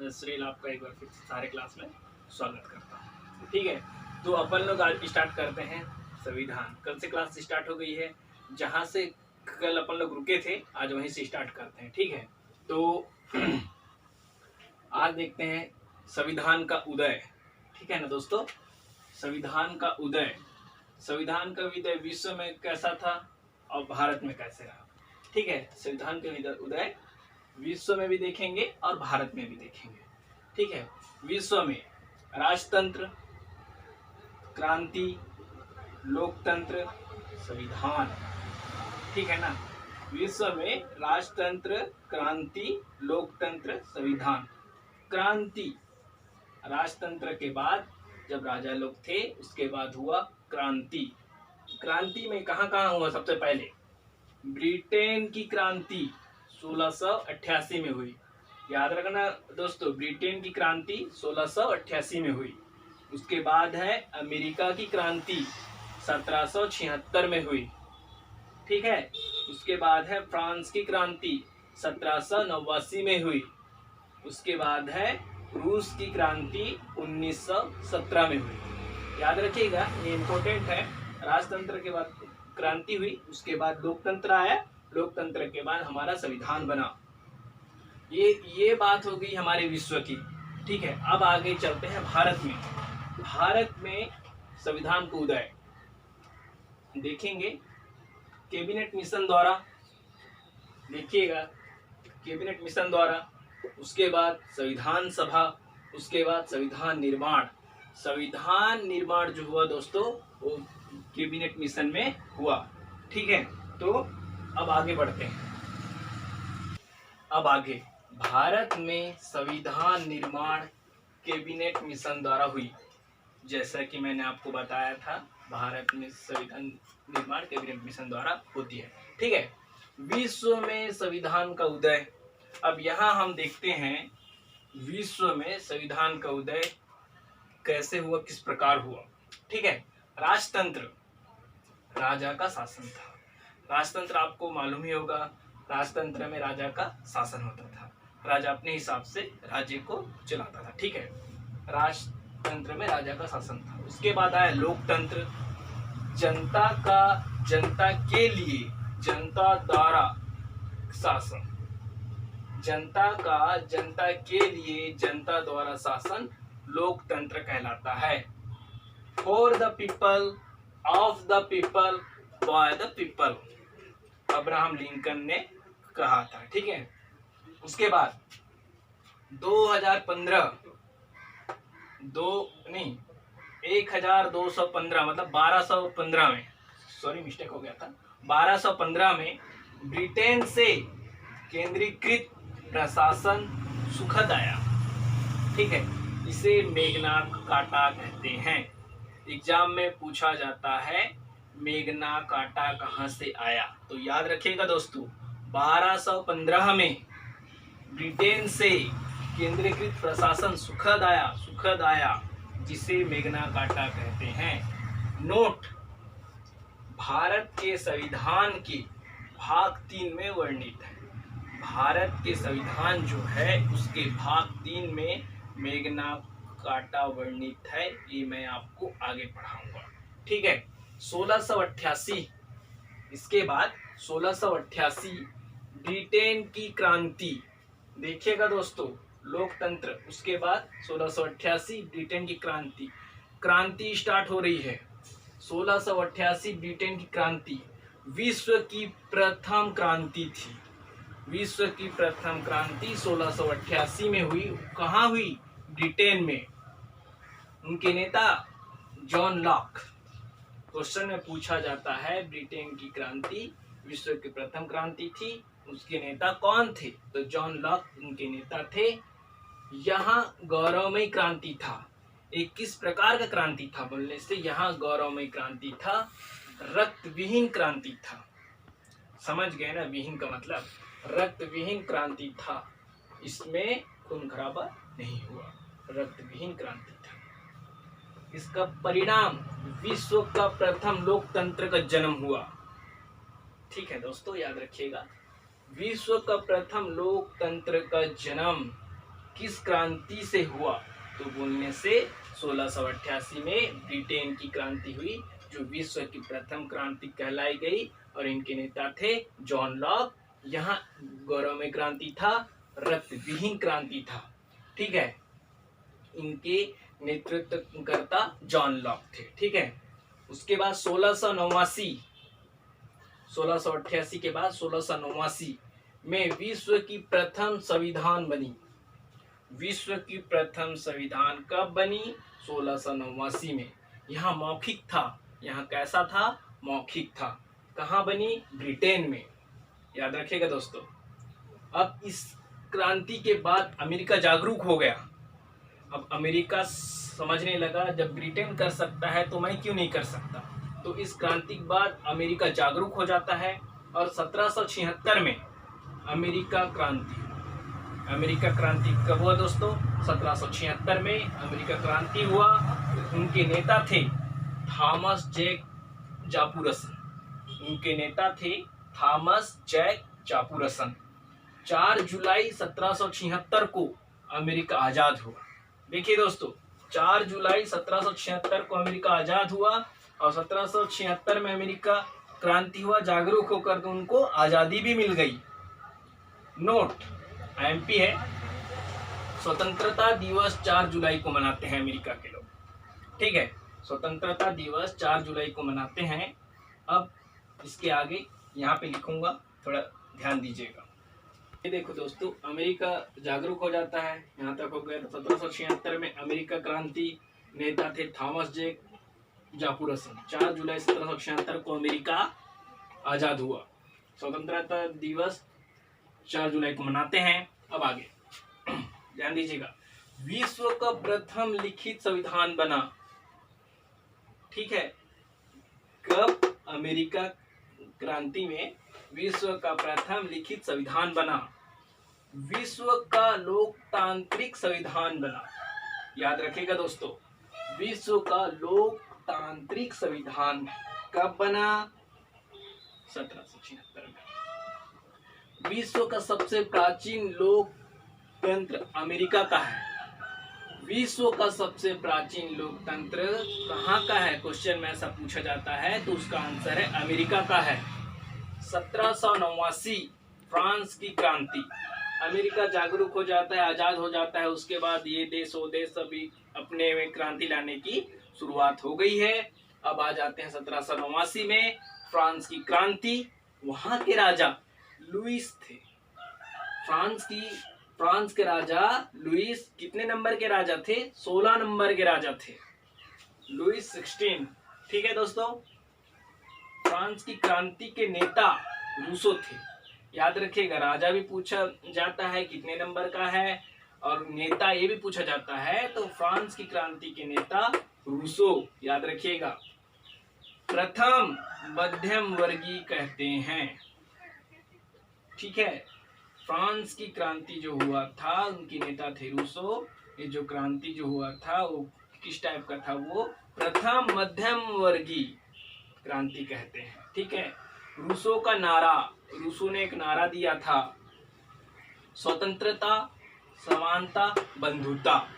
श्रील आपका एक बार फिर सारे क्लास में स्वागत करता हूँ। ठीक है, तो अपन लोग आज स्टार्ट करते हैं संविधान। कल से क्लास स्टार्ट हो गई है, जहाँ से कल अपन लोग रुके थे आज वहीं से स्टार्ट करते हैं। ठीक है, तो आज देखते हैं संविधान का उदय। ठीक है ना दोस्तों, संविधान का उदय। संविधान का उदय विश्व में कैसा था और भारत में कैसे रहा। ठीक है, संविधान का उदय विश्व में भी देखेंगे और भारत में भी देखेंगे। ठीक है, विश्व में राजतंत्र, क्रांति, लोकतंत्र, संविधान। ठीक है ना, विश्व में राजतंत्र, क्रांति, लोकतंत्र, संविधान। क्रांति, राजतंत्र के बाद जब राजा लोग थे उसके बाद हुआ क्रांति। क्रांति में कहाँ कहाँ हुआ? सबसे पहले ब्रिटेन की क्रांति 1688 में हुई। याद रखना दोस्तों, ब्रिटेन की क्रांति 1688 में हुई। उसके बाद है अमेरिका की क्रांति 1776 में हुई। ठीक है, उसके बाद है फ्रांस की क्रांति 1789 में हुई। उसके बाद है रूस की क्रांति 1917 में हुई। याद रखिएगा, ये इम्पोर्टेंट है। राजतंत्र के बाद क्रांति हुई, उसके बाद लोकतंत्र आया, लोकतंत्र के बाद हमारा संविधान बना। ये बात हो गई हमारे विश्व की। ठीक है, अब आगे चलते हैं भारत में। भारत में संविधान को उदय देखेंगे कैबिनेट मिशन द्वारा। देखिएगा, कैबिनेट मिशन द्वारा, उसके बाद संविधान सभा, उसके बाद संविधान निर्माण। संविधान निर्माण जो हुआ दोस्तों वो कैबिनेट मिशन में हुआ। ठीक है, तो अब आगे बढ़ते हैं। अब आगे भारत में संविधान निर्माण कैबिनेट मिशन द्वारा हुई। जैसा कि मैंने आपको बताया था, भारत में संविधान निर्माण कैबिनेट मिशन द्वारा होती है। ठीक है, विश्व में संविधान का उदय। अब यहाँ हम देखते हैं विश्व में संविधान का उदय कैसे हुआ, किस प्रकार हुआ। ठीक है, राजतंत्र, राजा का शासन था। राजतंत्र आपको मालूम ही होगा, राजतंत्र में राजा का शासन होता था। राजा अपने हिसाब से राज्य को चलाता था। ठीक है, राजतंत्र में राजा का शासन था। उसके बाद आया लोकतंत्र, जनता का जनता के लिए, जनता द्वारा शासन। जनता का जनता के लिए, जनता द्वारा शासन लोकतंत्र कहलाता है। For the people, of the people, by the people, Abraham Lincoln ने कहा था। ठीक है, उसके बाद 1215 मतलब 1215 में, सॉरी मिस्टेक हो गया था, 1215 में ब्रिटेन से केंद्रीकृत प्रशासन सुखद आया। ठीक है, इसे मेगना कार्टा कहते हैं। एग्जाम में पूछा जाता है मेगना कार्टा कहाँ से आया, तो याद रखिएगा दोस्तों, 1215 में ब्रिटेन से केंद्रीकृत प्रशासन सुखद आया, जिसे मेगना कार्टा कहते हैं। नोट, भारत के संविधान के भाग 3 में वर्णित है। भारत के संविधान जो है उसके भाग 3 में मेगना कार्टा वर्णित है। ये मैं आपको आगे पढ़ाऊंगा। ठीक है, 1688, इसके बाद 1688 ब्रिटेन की क्रांति। देखिएगा दोस्तों, लोकतंत्र, उसके बाद 1688 ब्रिटेन की क्रांति। क्रांति स्टार्ट हो रही है 1688, ब्रिटेन की क्रांति विश्व की प्रथम क्रांति थी। विश्व की प्रथम क्रांति 1688 में हुई। कहाँ हुई? ब्रिटेन में। उनके नेता जॉन लॉक। क्वेश्चन में पूछा जाता है ब्रिटेन की क्रांति विश्व की प्रथम क्रांति थी, उसके नेता कौन थे? तो जॉन लॉक उनके नेता थे। यहाँ गौरवमयी क्रांति था। एक किस प्रकार का क्रांति था बोलने से, यहाँ गौरवमयी क्रांति था, रक्त विहीन क्रांति था। समझ गए ना, विहीन का मतलब रक्त विहीन क्रांति था। इसमें खून खराबा नहीं हुआ, रक्त विहीन क्रांति था। इसका परिणाम विश्व का प्रथम लोकतंत्र का जन्म हुआ। ठीक है दोस्तों, याद रखिएगा, विश्व का प्रथम लोकतंत्र का जन्म किस क्रांति से हुआ? तो बोलने से 1688 में ब्रिटेन की क्रांति हुई, जो विश्व की प्रथम क्रांति कहलाई गई, और इनके नेता थे जॉन लॉक। यहाँ गौरवमय क्रांति था, रक्त विहीन क्रांति था। ठीक है, इनके नेतृत्वकर्ता जॉन लॉक थे। ठीक है, उसके बाद 1688 के बाद 1689 में विश्व की प्रथम संविधान बनी। विश्व की प्रथम संविधान कब बनी? 1689 में। यहाँ मौखिक था। यहाँ कैसा था? मौखिक था। कहाँ बनी? ब्रिटेन में। याद रखिएगा दोस्तों। अब इस क्रांति के बाद अमेरिका जागरूक हो गया। अब अमेरिका समझने लगा, जब ब्रिटेन कर सकता है तो मैं क्यों नहीं कर सकता। तो इस क्रांति के बाद अमेरिका जागरूक हो जाता है, और 1776 में अमेरिका क्रांति कब हुआ दोस्तों? 1776 में अमेरिका क्रांति हुआ। उनके नेता थे थॉमस जैक चापूरसन। 4 जुलाई 1776 को अमेरिका आजाद हुआ। देखिए दोस्तों, 4 जुलाई 1776 को अमेरिका आजाद हुआ, और 1776 में अमेरिका क्रांति हुआ, जागरूक होकर तो उनको आजादी भी मिल गई। नोट, एमपी है। स्वतंत्रता दिवस 4 जुलाई को मनाते हैं अमेरिका के लोग। ठीक है, स्वतंत्रता दिवस 4 जुलाई को मनाते हैं। अब इसके आगे यहाँ पे लिखूंगा, थोड़ा ध्यान दीजिएगा। ये देखो दोस्तों, अमेरिका जागरूक हो जाता है, यहाँ तक हो गया। तो 1776 में अमेरिका क्रांति, नेता थे थॉमस जैक चापूरसन। 4 जुलाई 1776 को अमेरिका आजाद हुआ। स्वतंत्रता दिवस 4 जुलाई को मनाते हैं। अब आगे ध्यान दीजिएगा। विश्व का प्रथम लिखित संविधान बना। ठीक है, कब? अमेरिका क्रांति में विश्व का प्रथम लिखित संविधान बना। विश्व का लोकतांत्रिक संविधान बना। याद रखिएगा दोस्तों, विश्व का लोकतांत्रिक संविधान कब बना? 1776 में। विश्व का सबसे प्राचीन लोकतंत्र अमेरिका का है। विश्व का सबसे प्राचीन लोकतंत्र कहाँ का है? क्वेश्चन में ऐसा पूछा जाता है, तो उसका आंसर है अमेरिका का है। 1789 फ्रांस की क्रांति। अमेरिका जागरूक हो जाता है, आजाद हो जाता है। उसके बाद ये देश वो देश सभी अपने में क्रांति लाने की शुरुआत हो गई है। अब आ जाते हैं 1789 में फ्रांस की क्रांति। वहां के राजा लुईस थे। फ्रांस के राजा लुईस कितने नंबर के राजा थे? 16 नंबर के राजा थे, लुईस 16। ठीक है दोस्तों, फ्रांस की क्रांति के नेता रूसो थे। याद रखिएगा, राजा भी पूछा जाता है कितने नंबर का है, और नेता ये भी पूछा जाता है। तो फ्रांस की क्रांति के नेता रूसो, याद रखिएगा। प्रथम मध्यम वर्गीय कहते हैं। ठीक है, फ्रांस की क्रांति जो हुआ था, उनके नेता थे रूसो। ये जो क्रांति जो हुआ था वो किस टाइप का था? वो प्रथम मध्यम वर्गीय क्रांति कहते हैं। ठीक है, रूसो का नारा, रूसो ने एक नारा दिया था, स्वतंत्रता समानता बंधुता।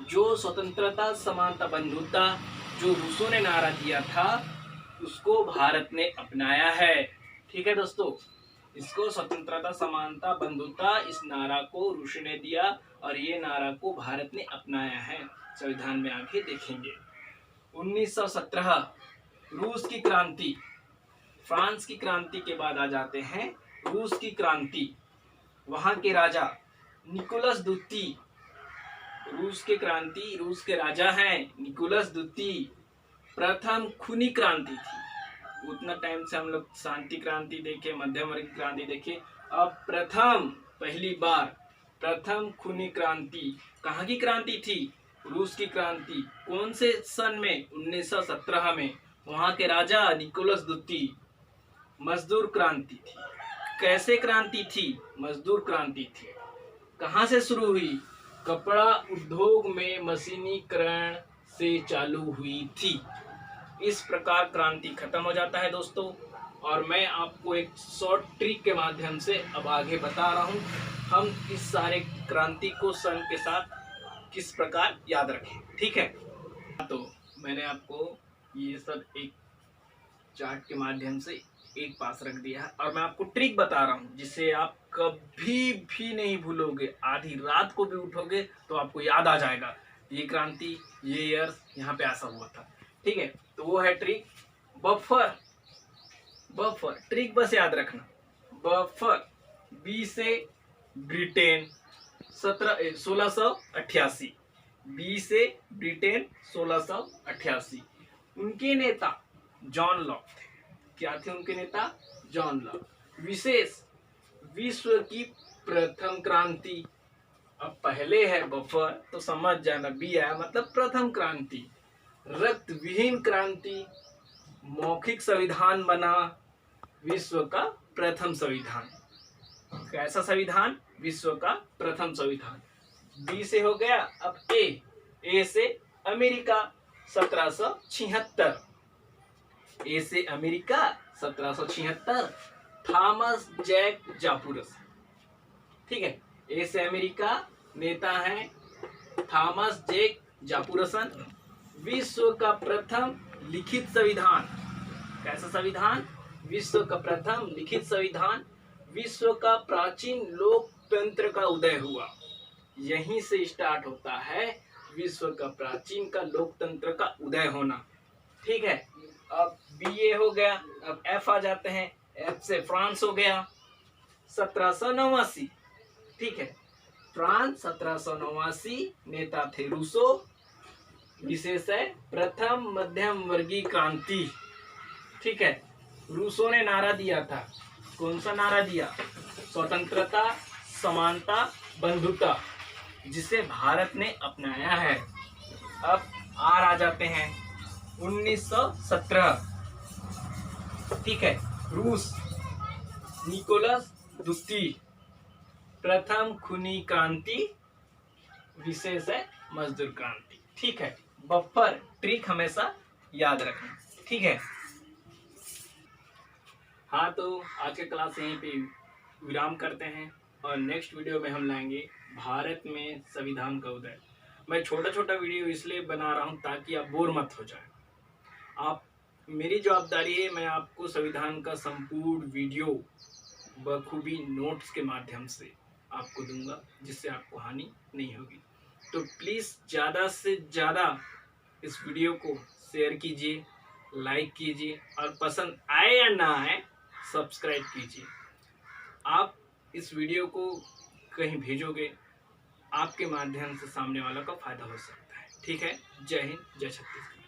जो स्वतंत्रता समानता बंधुता जो रूसो ने नारा दिया था, उसको भारत ने अपनाया है। ठीक है दोस्तों, इसको स्वतंत्रता समानता बंधुता, इस नारा को रूसो ने दिया, और ये नारा को भारत ने अपनाया है। संविधान में आगे देखेंगे। 1917 रूस की क्रांति। फ्रांस की क्रांति के बाद आ जाते हैं रूस की क्रांति। वहां के राजा निकोलस द्वितीय। रूस के राजा हैं निकोलस द्वितीय। प्रथम खूनी क्रांति थी। उतना टाइम से हम लोग शांति क्रांति देखे, मध्यम वर्ग क्रांति देखे। अब पहली बार प्रथम खूनी क्रांति। कहाँ की क्रांति थी? रूस की क्रांति। कौन से सन में? 1917 में। वहां के राजा निकोलस द्वितीय। मजदूर क्रांति थी। कैसे क्रांति थी? मजदूर क्रांति थी। कहाँ से शुरू हुई? कपड़ा उद्योग में मशीनीकरण से चालू हुई थी। इस प्रकार क्रांति खत्म हो जाता है दोस्तों। और मैं आपको एक शॉर्ट ट्रिक के माध्यम से अब आगे बता रहा हूँ हम इस सारे क्रांति को सन के साथ किस प्रकार याद रखें, ठीक है। तो मैंने आपको ये सब एक चार्ट के माध्यम से एक पास रख दिया है और मैं आपको ट्रिक बता रहा हूँ जिससे आप कभी भी नहीं भूलोगे। आधी रात को भी उठोगे तो आपको याद आ जाएगा ये क्रांति, ये ईयर्स यहाँ पे ऐसा हुआ था, ठीक है। तो वो है ट्रिक बफर। बफर ट्रिक बस याद रखना। बफर बी से ब्रिटेन 1688, बी से ब्रिटेन 1688। उनके नेता जॉन लॉक थे। क्या थे उनके नेता? John Locke. विशेष विश्व की प्रथम क्रांति। अब पहले है बफर तो समझ जाना, बी आया मतलब प्रथम क्रांति। रक्त विहीन क्रांति, मौखिक संविधान बना, विश्व का प्रथम संविधान। कैसा संविधान? विश्व का प्रथम संविधान। बी से हो गया। अब ए से अमेरिका 1776। ए से अमेरिका 1776, थॉमस जैक जापुरस, ठीक है। ए से अमेरिका, नेता है थॉमस जैक जापुरसन। विश्व का प्रथम लिखित संविधान। कैसा संविधान? विश्व का प्रथम लिखित संविधान। विश्व का प्राचीन लोकतंत्र का उदय हुआ। यहीं से स्टार्ट होता है विश्व का प्राचीन का लोकतंत्र का उदय होना, ठीक है। अब बी हो गया। अब एफ आ जाते हैं। एफ से फ्रांस हो गया 1789, ठीक है। फ्रांस 1789, नेता थे रूसो। विशेष है प्रथम मध्यम वर्गीय क्रांति, ठीक है। रूसो ने नारा दिया था। कौन सा नारा दिया? स्वतंत्रता, समानता, बंधुता, जिसे भारत ने अपनाया है। अब आर आ जाते हैं 1917, ठीक है। रूस निकोलस द्वितीय, प्रथम खूनी क्रांति, विशेष है मजदूर क्रांति, ठीक है। बफर ट्रिक हमेशा याद रखना, ठीक है। हाँ, तो आज के क्लास यहीं पे विराम करते हैं और नेक्स्ट वीडियो में हम लाएंगे भारत में संविधान का उदय। मैं छोटा छोटा वीडियो इसलिए बना रहा हूँ ताकि आप बोर मत हो जाए। आप, मेरी जवाबदारी है, मैं आपको संविधान का संपूर्ण वीडियो बखूबी नोट्स के माध्यम से आपको दूंगा, जिससे आपको हानि नहीं होगी। तो प्लीज़ ज़्यादा से ज़्यादा इस वीडियो को शेयर कीजिए, लाइक कीजिए और पसंद आए या ना आए सब्सक्राइब कीजिए। आप इस वीडियो को कहीं भेजोगे, आपके माध्यम से सामने वाला का फायदा हो सकता है, ठीक है। जय हिंद, जय छत्तीसगढ़।